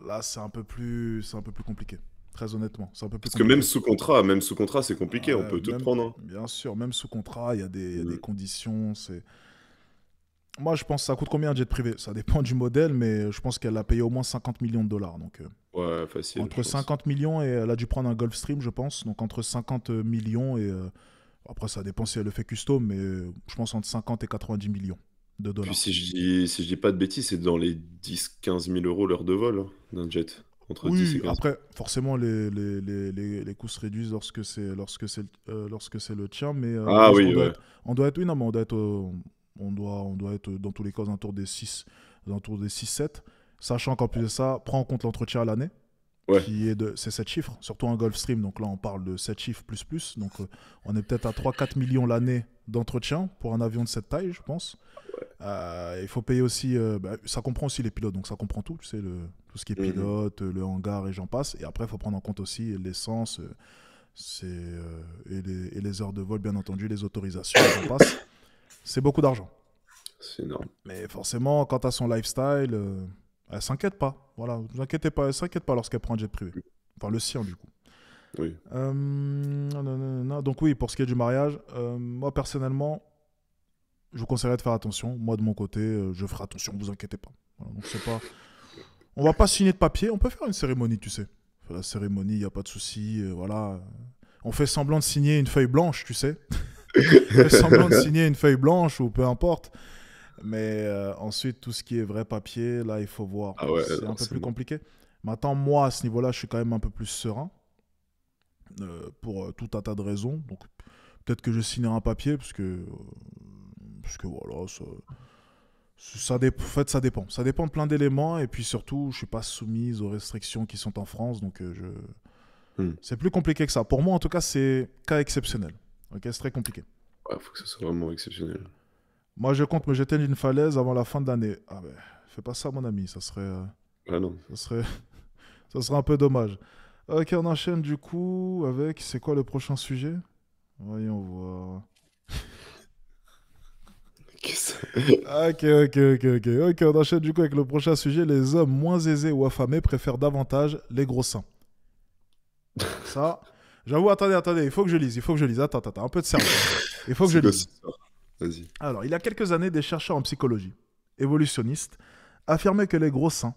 là, c'est un peu plus compliqué. Très honnêtement, c'est un peu plus Parce que même compliqué. sous contrat, c'est compliqué. On peut te Même, prendre, hein. bien sûr, même sous contrat, il y a des Mm. conditions. Moi, je pense que ça coûte combien un jet privé? Ça dépend du modèle, mais je pense qu'elle a payé au moins 50 millions de dollars. Donc, Ouais, facile, je entre pense. 50 millions et elle a dû prendre un Gulfstream, je pense. Donc, entre 50 millions et. Après, ça dépend si elle le fait custom, mais je pense entre 50 et 90 millions de Puis dollars. si je dis pas de bêtises, c'est dans les 10 à 15 000 € l'heure de vol, hein, d'un jet. Entre 10 et Oui, 15 000. après, forcément, les coûts se réduisent lorsque c'est le tien, mais Ah oui, ouais. on doit être, oui, non, mais on doit être dans tous les cas aux alentours des 6-7, sachant qu'en plus de ça, prends en compte l'entretien à l'année, Ouais. c'est 7 chiffres, surtout un Gulfstream, donc là, on parle de 7 chiffres plus, donc on est peut-être à 3-4 millions l'année d'entretien pour un avion de cette taille, je pense. Il faut payer aussi, ça comprend aussi les pilotes, donc ça comprend tout, tu sais, tout ce qui est Mhm. pilote, le hangar et j'en passe. Et après, il faut prendre en compte aussi l'essence et les heures de vol, bien entendu, les autorisations et j'en passe. C'est beaucoup d'argent. C'est énorme. Mais forcément, quand tu as son lifestyle, elle s'inquiète pas. Voilà, ne vous inquiétez pas, elle s'inquiète pas lorsqu'elle prend un jet privé. Enfin, le sien, du coup. Oui. Nanana. Donc oui, pour ce qui est du mariage, moi personnellement, je vous conseillerais de faire attention. Moi, de mon côté, je ferai attention, vous inquiétez pas. Voilà, donc c'est pas... On va pas signer de papier, on peut faire une cérémonie, tu sais. On fait la cérémonie, il n'y a pas de souci, voilà. On fait semblant de signer une feuille blanche, tu sais. On fait semblant de signer une feuille blanche ou peu importe. Mais ensuite, tout ce qui est vrai papier, là, il faut voir. Ah ouais, C'est un non, peu c'est plus mort. compliqué. Maintenant, moi, à ce niveau-là, je suis quand même un peu plus serein pour tout un tas de raisons. Donc, peut-être que je signerai un papier parce que voilà, en fait, ça dépend. Ça dépend de plein d'éléments. Et puis surtout, je suis pas soumise aux restrictions qui sont en France. Donc, Hmm. c'est plus compliqué que ça. Pour moi, en tout cas, c'est cas exceptionnel. Ok, c'est très compliqué. Ouais, faut que ça soit vraiment exceptionnel. Moi, je compte me jeter d'une falaise avant la fin de l'année. Ah ben, fais pas ça, mon ami. Ah non. Ça serait, ça serait un peu dommage. Ok, on enchaîne du coup avec. C'est quoi le prochain sujet? Voyons voir. Qu'est-ce- Ok, on enchaîne du coup avec le prochain sujet. Les hommes moins aisés ou affamés préfèrent davantage les gros seins. Ça, j'avoue, attendez, il faut que je lise. Attends, un peu de sérieux. Il faut que je C'est quoi lise. cette histoire? Vas-y. Alors, il y a quelques années, des chercheurs en psychologie, évolutionnistes, affirmaient que les gros seins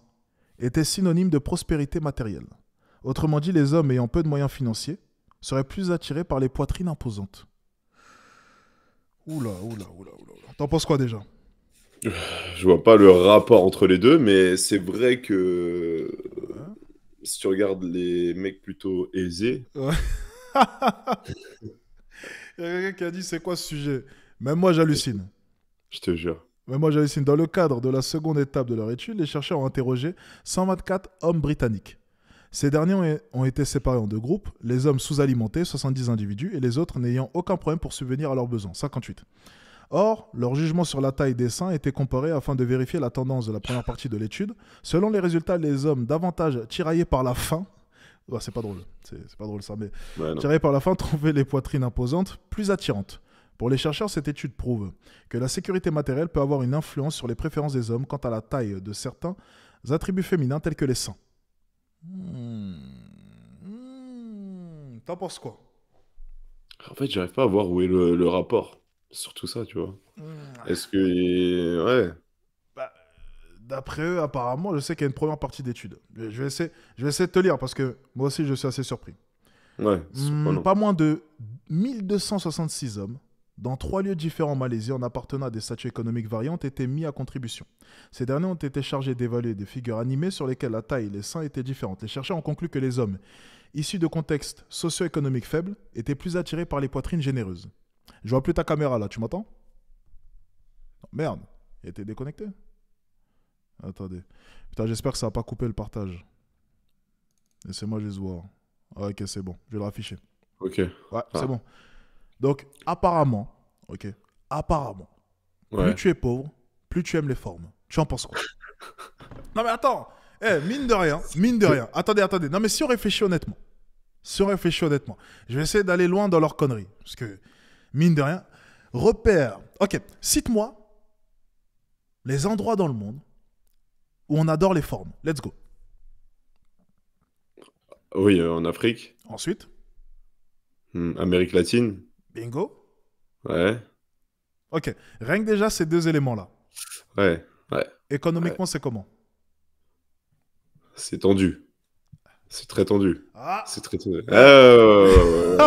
étaient synonymes de prospérité matérielle. Autrement dit, les hommes ayant peu de moyens financiers seraient plus attirés par les poitrines imposantes. Oula. T'en penses quoi déjà? Je vois pas le rapport entre les deux, mais c'est vrai que Ouais. si tu regardes les mecs plutôt aisés, Ouais. Il y a quelqu'un qui a dit c'est quoi ce sujet? Même moi j'hallucine. je te jure. Même moi j'hallucine. Dans le cadre de la seconde étape de leur étude, les chercheurs ont interrogé 124 hommes britanniques. Ces derniers ont été séparés en deux groupes, les hommes sous-alimentés, 70 individus, et les autres n'ayant aucun problème pour subvenir à leurs besoins, 58. Or, leur jugement sur la taille des seins était comparé afin de vérifier la tendance de la première partie de l'étude. Selon les résultats, les hommes davantage tiraillés par la faim, ouais, c'est pas drôle, c'est pas drôle ça, mais Ouais, non. tiraillés par la faim trouvaient les poitrines imposantes plus attirantes. Pour les chercheurs, cette étude prouve que la sécurité matérielle peut avoir une influence sur les préférences des hommes quant à la taille de certains attributs féminins tels que les seins. T'en penses quoi? En fait, j'arrive pas à voir où est le rapport. Sur tout ça, tu vois. Est-ce que... Ouais. Bah, d'après eux, apparemment, je sais qu'il y a une première partie d'étude. Je vais essayer de te lire parce que moi aussi, je suis assez surpris. Ouais, c'est surprenant. Pas moins de 1266 hommes, dans trois lieux différents en Malaisie, en appartenant à des statuts économiques variés, ont été mis à contribution. Ces derniers ont été chargés d'évaluer des figures animées sur lesquelles la taille et les seins étaient différentes. Les chercheurs ont conclu que les hommes, issus de contextes socio-économiques faibles, étaient plus attirés par les poitrines généreuses. Je vois plus ta caméra là, tu m'entends? Merde, il était déconnecté. Attendez. Putain, j'espère que ça va pas couper le partage. Laissez-moi juste voir. Ah, ok, c'est bon. Je vais le rafficher. Ok. Ouais, c'est Ah, bon. Donc, apparemment, ok, apparemment, plus ouais. tu es pauvre, plus tu aimes les formes. Tu en penses quoi? Non mais attends, eh, mine de rien. Attendez. Non mais si on réfléchit honnêtement, je vais essayer d'aller loin dans leur connerie. Parce que, mine de rien, repère. Ok, cite-moi les endroits dans le monde où on adore les formes. Let's go. Oui, en Afrique. Ensuite, Amérique latine. bingo. Ouais. Ok, rien que déjà ces deux éléments-là. Ouais. Ouais. Ouais. Économiquement, c'est comment? C'est tendu. C'est très tendu. Ah, C'est très tendu. Ah, ben. ouais, ouais,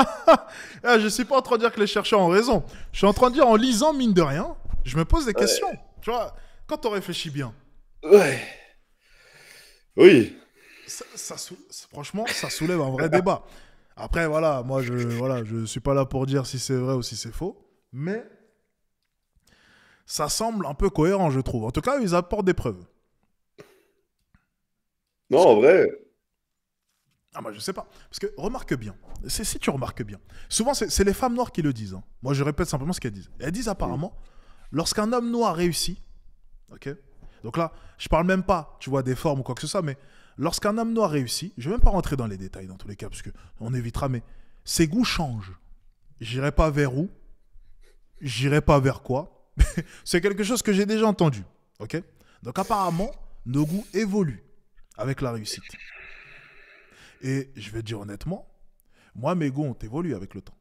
Ah, je suis pas en train de dire que les chercheurs ont raison. Je suis en train de dire, en lisant, mine de rien, je me pose des questions. Tu vois, quand on réfléchit bien, ouais. Ouais. Oui. franchement, ça soulève un vrai débat. Après, voilà, moi, je suis pas là pour dire si c'est vrai ou si c'est faux. Mais ça semble un peu cohérent, je trouve. En tout cas, ils apportent des preuves. Non, Parce que, en vrai. ah, moi, je sais pas. Parce que, remarque bien, si tu remarques bien, souvent, c'est les femmes noires qui le disent. Hein. Moi, je répète simplement ce qu'elles disent. Elles disent Hmm. apparemment, lorsqu'un homme noir réussit, ok. Donc là, je parle même pas, tu vois, des formes ou quoi que ce soit, mais lorsqu'un homme noir réussit, je vais même pas rentrer dans les détails dans tous les cas, parce que on évitera, mais ses goûts changent. J'irai pas vers où, j'irai pas vers quoi. C'est quelque chose que j'ai déjà entendu, ok. Donc apparemment, nos goûts évoluent avec la réussite. Et je vais te dire honnêtement, moi, mes goûts ont évolué avec le temps.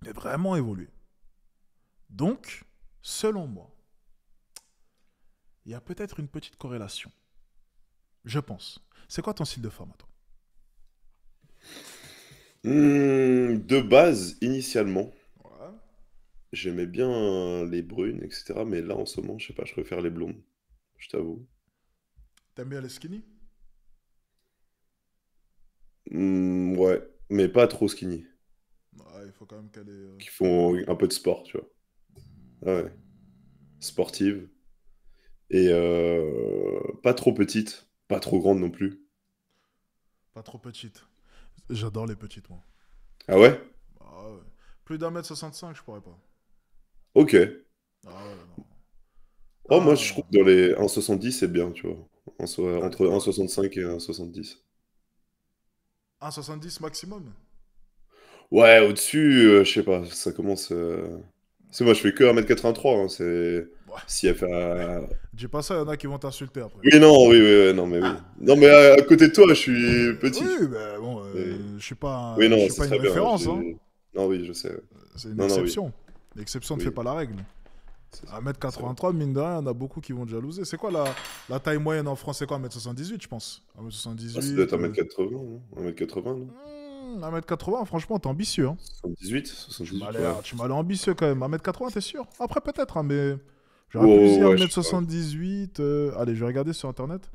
Mais vraiment évolué. Donc, selon moi, il y a peut-être une petite corrélation. Je pense. C'est quoi ton style de femme à toi? De base, initialement, Ouais. j'aimais bien les brunes, etc. Mais là, en ce moment, je sais pas, je préfère les blondes. Je t'avoue. T'aimes bien les skinny? Ouais, mais pas trop skinny. Ouais, il faut quand même qu'elle ait. Qui font un peu de sport, tu vois. Ah ouais. Sportive. Et pas trop petite, pas trop grande non plus. Pas trop petite. J'adore les petites, moi. Ah ouais? Ah ouais. Plus d'1m65, je pourrais pas. Ok. Ah ouais, non. Oh, moi, Ah je trouve non. que dans les 1,70, c'est bien, tu vois. Allez, Entre 1,65 et 1,70. 1,70 maximum. Ouais, au-dessus, je sais pas, ça commence. C'est moi, je fais que 1,83 m, hein, c'est. Ouais. Si elle fait. Dis pas ça, il y en a qui vont t'insulter après. Oui, non, oui, oui, oui, non, mais oui. Non, mais à côté de toi, je suis petit, tu Oui, vois. mais bon, Et- Oui, je non, suis c'est pas une très bien. référence, hein. Non, oui, je sais. Ouais. C'est une Non, non, oui. exception. L'exception ne fait Oui, pas la règle. c'est ça. C'est vrai. 1m83, mine de rien, il y en a beaucoup qui vont te jalouser. C'est quoi la taille moyenne en France? C'est quoi 1m78, je pense? Ah, ça doit 1m78. être 1,80 m, non? 1,80 m, non? 1m80, franchement, t'es ambitieux, hein. 78, 78, ouais. Tu m'as l'air ambitieux quand même. 1m80, t'es sûr? Après, peut-être, hein, mais j'aurais plus Ouais, dit ouais, je sais pas. 1m78. Allez, je vais regarder sur internet.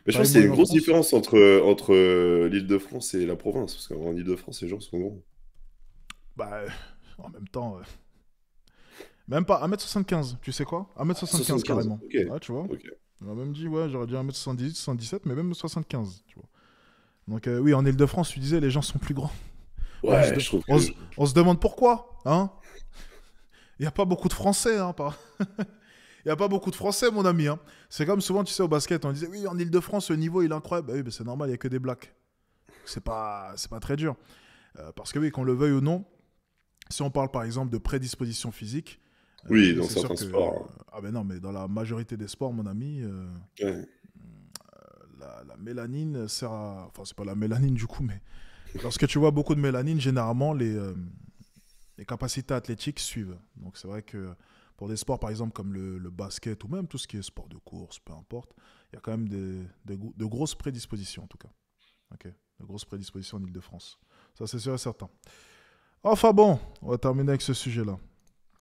Mais je Taille pense qu'il y a moyenne une en grosse France. différence entre l'Île-de-France et la province. Parce qu'en Île-de-France, les gens sont gros. Bah, en même temps, même pas 1m75, tu sais quoi? 1m75 75, carrément. ok. Ouais, tu vois? Ok. On m'a même dit, ouais, j'aurais dit 1m78, 77, mais même 75, tu vois. Donc, oui, en Ile-de-France, tu disais, les gens sont plus grands. Ouais, je trouve que. On se demande pourquoi, hein? Il n'y a pas beaucoup de Français, hein, pas. Il n'y a pas beaucoup de Français, mon ami, hein. C'est comme souvent, tu sais, au basket, on disait, oui, en Ile-de-France, le niveau, il est incroyable. Bah oui, mais c'est normal, il n'y a que des blacks. C'est pas très dur. Parce que oui, qu'on le veuille ou non, si on parle par exemple de prédisposition physique, Oui, oui, dans c'est sûr certains que. sports, Ah ben non, mais dans la majorité des sports, mon ami, hein. Ouais. la mélanine sert à. Enfin, c'est pas la mélanine du coup, mais lorsque tu vois beaucoup de mélanine, généralement, les capacités athlétiques suivent. Donc c'est vrai que pour des sports par exemple comme le basket ou même tout ce qui est sport de course, peu importe, il y a quand même de grosses prédispositions en tout cas. Ok, de grosses prédispositions en Ile-de-France. Ça c'est sûr et certain. Enfin bon, on va terminer avec ce sujet-là.